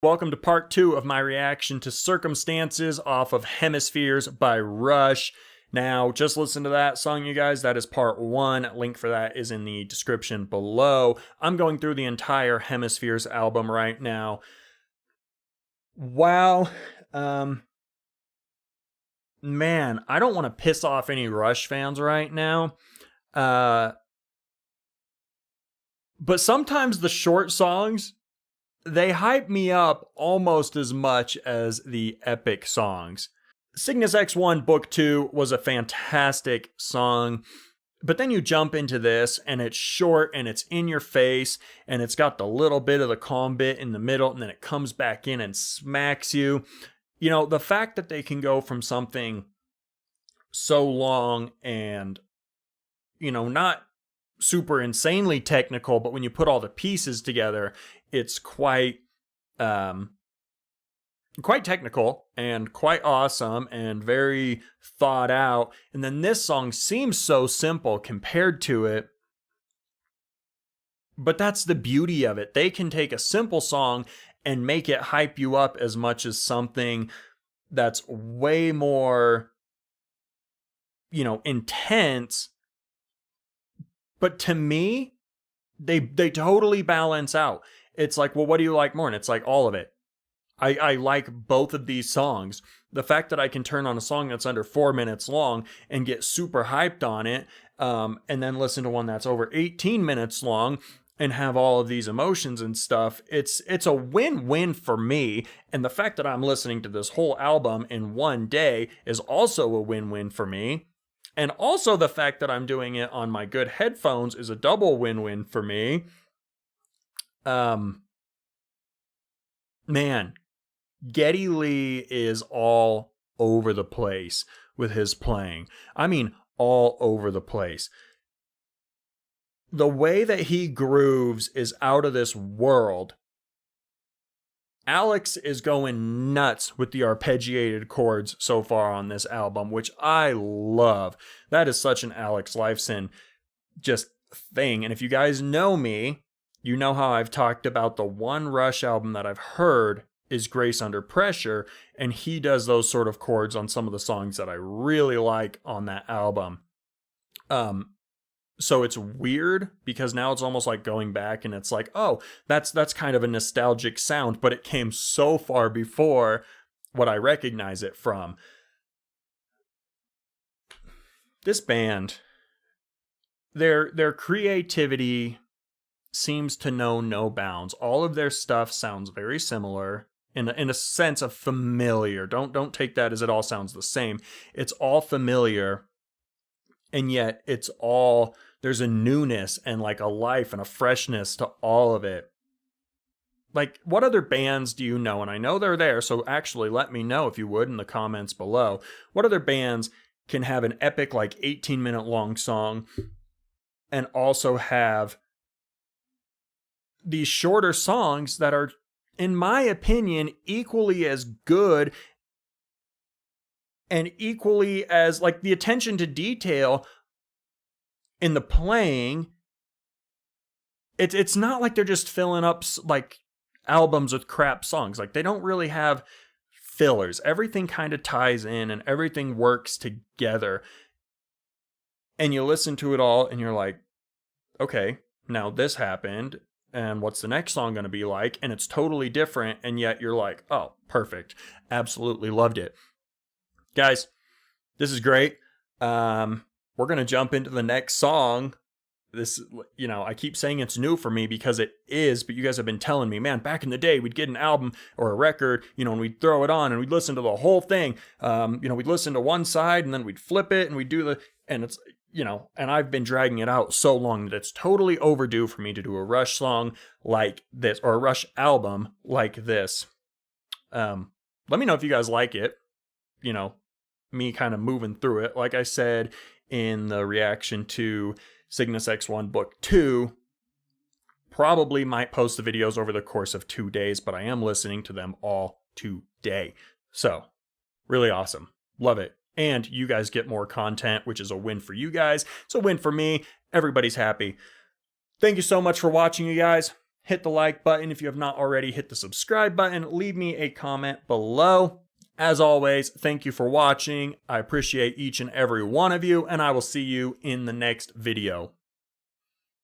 Welcome to part 2 of my reaction to Circumstances off of Hemispheres by Rush. Now, just listen to that song, you guys. That is part 1. Link for that is in the description below. I'm going through the entire Hemispheres album right now. Wow. Man, I don't want to piss off any Rush fans right now. But sometimes the short songs, they hype me up almost as much as the epic songs. Cygnus X1 Book 2 was a fantastic song, but then you jump into this and it's short and it's in your face and it's got the little bit of the calm bit in the middle and then it comes back in and smacks you. You know, the fact that they can go from something so long and, you know, not super insanely technical, but when you put all the pieces together, it's quite technical and quite awesome and very thought out. And then this song seems so simple compared to it, but that's the beauty of it. They can take a simple song and make it hype you up as much as something that's way more, you know, intense. But to me, they totally balance out. It's like, well, what do you like more? And it's like all of it. I like both of these songs. The fact that I can turn on a song that's under 4 minutes long and get super hyped on it, and then listen to one that's over 18 minutes long and have all of these emotions and stuff, it's a win-win for me. And the fact that I'm listening to this whole album in one day is also a win-win for me. And also the fact that I'm doing it on my good headphones is a double win-win for me. Man, Geddy Lee is all over the place with his playing. I mean, all over the place. The way that he grooves is out of this world. Alex is going nuts with the arpeggiated chords so far on this album, which I love. That is such an Alex Lifeson just thing. And if you guys know me, you know how I've talked about the one Rush album that I've heard is Grace Under Pressure, and he does those sort of chords on some of the songs that I really like on that album. So it's weird because now it's almost like going back and it's like, oh, that's kind of a nostalgic sound, but it came so far before what I recognize it from. This band, their creativity seems to know no bounds. All of their stuff sounds very similar in a sense of familiar. Don't take that as it all sounds the same. It's all familiar, and yet it's all, there's a newness and like a life and a freshness to all of it. Like, what other bands do you know? And I know they're there, so actually let me know if you would in the comments below. What other bands can have an epic, like 18-minute long song and also have these shorter songs that are, in my opinion, equally as good and equally as, like, the attention to detail in the playing, it's not like they're just filling up like albums with crap songs. Like, they don't really have fillers. Everything kind of ties in and everything works together. And you listen to it all and you're like, okay, now this happened, and what's the next song going to be like? And it's totally different, and yet you're like, oh, perfect. Absolutely loved it. Guys, this is great. We're going to jump into the next song. This, you know, I keep saying it's new for me because it is, but you guys have been telling me, man, back in the day, we'd get an album or a record, you know, and we'd throw it on and we'd listen to the whole thing. You know, we'd listen to one side and then we'd flip it and we'd do and it's, you know, and I've been dragging it out so long that it's totally overdue for me to do a Rush song like this, or a Rush album like this. Let me know if you guys like it, you know, me kind of moving through it. Like I said in the reaction to Cygnus X1 Book 2, probably might post the videos over the course of 2 days, but I am listening to them all today. So, really awesome. Love it. And you guys get more content, which is a win for you guys. It's a win for me. Everybody's happy. Thank you so much for watching, you guys. hit the like button. If you have not already, hit the subscribe button. Leave me a comment below. As always, thank you for watching. I appreciate each and every one of you, and I will see you in the next video.